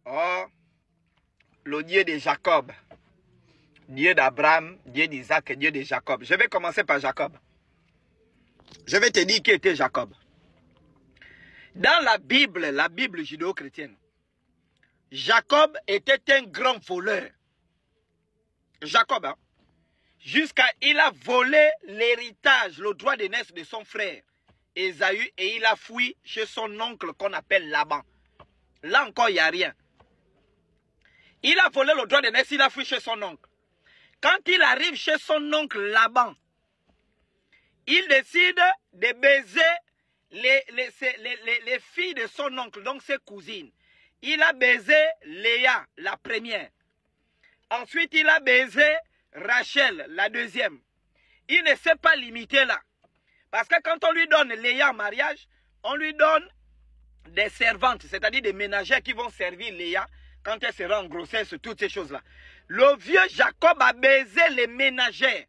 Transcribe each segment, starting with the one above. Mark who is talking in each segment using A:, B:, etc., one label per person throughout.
A: Oh, le Dieu de Jacob, Dieu d'Abraham, Dieu d'Isaac et Dieu de Jacob. Je vais commencer par Jacob. Je vais te dire qui était Jacob. Dans la Bible judéo-chrétienne, Jacob était un grand voleur. Jacob, hein? Jusqu'à il a volé l'héritage, le droit d'aînesse de son frère Ésaü, et il a fui chez son oncle qu'on appelle Laban. Là encore, il n'y a rien. Il a volé le droit d'aînesse, il a fui chez son oncle. Quand il arrive chez son oncle Laban, il décide de baiser les filles de son oncle, donc ses cousines. Il a baisé Léa, la première. Ensuite, il a baisé Rachel, la deuxième. Il ne s'est pas limité là. Parce que quand on lui donne Léa en mariage, on lui donne des servantes, c'est-à-dire des ménagères qui vont servir Léa quand elle sera en grossesse, toutes ces choses-là. Le vieux Jacob a baisé les ménagères.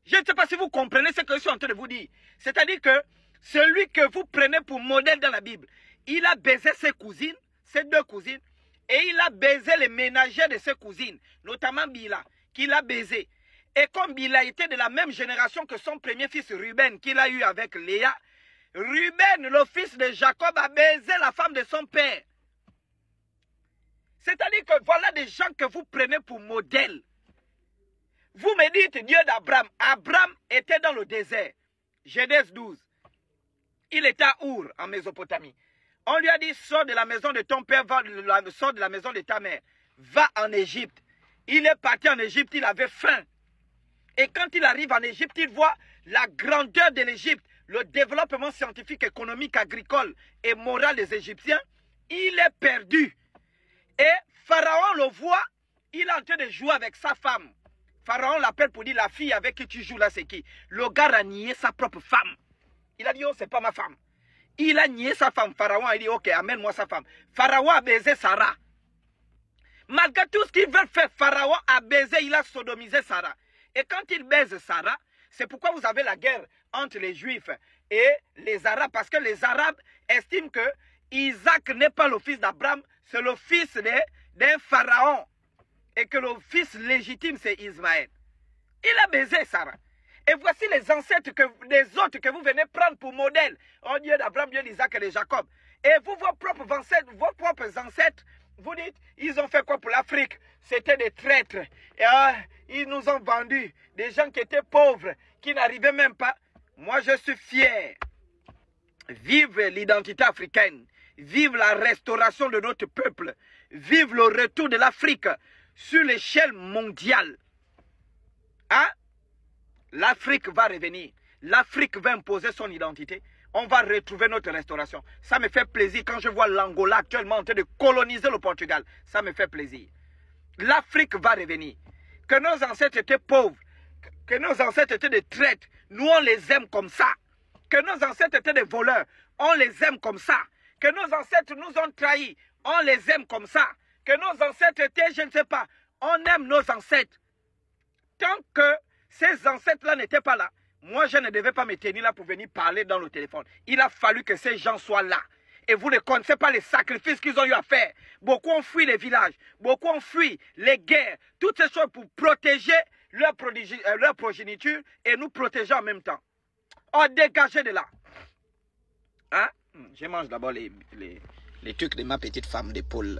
A: Je ne sais pas si vous comprenez ce que je suis en train de vous dire. C'est-à-dire que celui que vous prenez pour modèle dans la Bible, il a baisé ses cousines, ses deux cousines, et il a baisé les ménagères de ses cousines, notamment Bila, qu'il a baisé. Et comme Bila était de la même génération que son premier fils Ruben, qu'il a eu avec Léa, Ruben, le fils de Jacob, a baisé la femme de son père. C'est-à-dire que voilà des gens que vous prenez pour modèle. Vous me dites Dieu d'Abraham. Abraham était dans le désert. Genèse 12. Il était à Our, en Mésopotamie. On lui a dit, sors de la maison de ton père, sors de la maison de ta mère. Va en Égypte. Il est parti en Égypte, il avait faim. Et quand il arrive en Égypte, il voit la grandeur de l'Égypte, le développement scientifique, économique, agricole et moral des Égyptiens. Il est perdu. Et Pharaon le voit, il est en train de jouer avec sa femme. Pharaon l'appelle pour dire, la fille avec qui tu joues là, c'est qui? Le gars a nié sa propre femme. Il a dit, oh, c'est pas ma femme. Il a nié sa femme. Pharaon a dit, ok, amène-moi sa femme. Pharaon a baisé Sarah. Malgré tout ce qu'il veut faire, Pharaon a baisé, il a sodomisé Sarah. Et quand il baise Sarah, c'est pourquoi vous avez la guerre entre les Juifs et les Arabes. Parce que les Arabes estiment que Isaac n'est pas le fils d'Abraham, c'est le fils d'un pharaon. Et que le fils légitime, c'est Ismaël. Il a baisé Sarah. Et voici les ancêtres, les autres que vous venez prendre pour modèle. Oh Dieu d'Abraham, Dieu d'Isaac et de Jacob. Et vous, vos propres ancêtres, vous dites, ils ont fait quoi pour l'Afrique? C'était des traîtres. Et, ils nous ont vendus. Des gens qui étaient pauvres, qui n'arrivaient même pas. Moi, je suis fier. Vive l'identité africaine. Vive la restauration de notre peuple. Vive le retour de l'Afrique sur l'échelle mondiale. Hein? L'Afrique va revenir. L'Afrique va imposer son identité. On va retrouver notre restauration. Ça me fait plaisir quand je vois l'Angola actuellement en train de coloniser le Portugal. Ça me fait plaisir. L'Afrique va revenir. Que nos ancêtres étaient pauvres. Que nos ancêtres étaient des traîtres. Nous, on les aime comme ça. Que nos ancêtres étaient des voleurs. On les aime comme ça. Que nos ancêtres nous ont trahis. On les aime comme ça. Que nos ancêtres étaient, je ne sais pas. On aime nos ancêtres. Tant que ces ancêtres-là n'étaient pas là, moi, je ne devais pas me tenir là pour venir parler dans le téléphone. Il a fallu que ces gens soient là. Et vous ne connaissez pas les sacrifices qu'ils ont eu à faire. Beaucoup ont fui les villages. Beaucoup ont fui les guerres. Toutes ces choses pour protéger leur progéniture et nous protéger en même temps. Oh, dégagez de là. Hein? Je mange d'abord les trucs de ma petite femme d'épaule.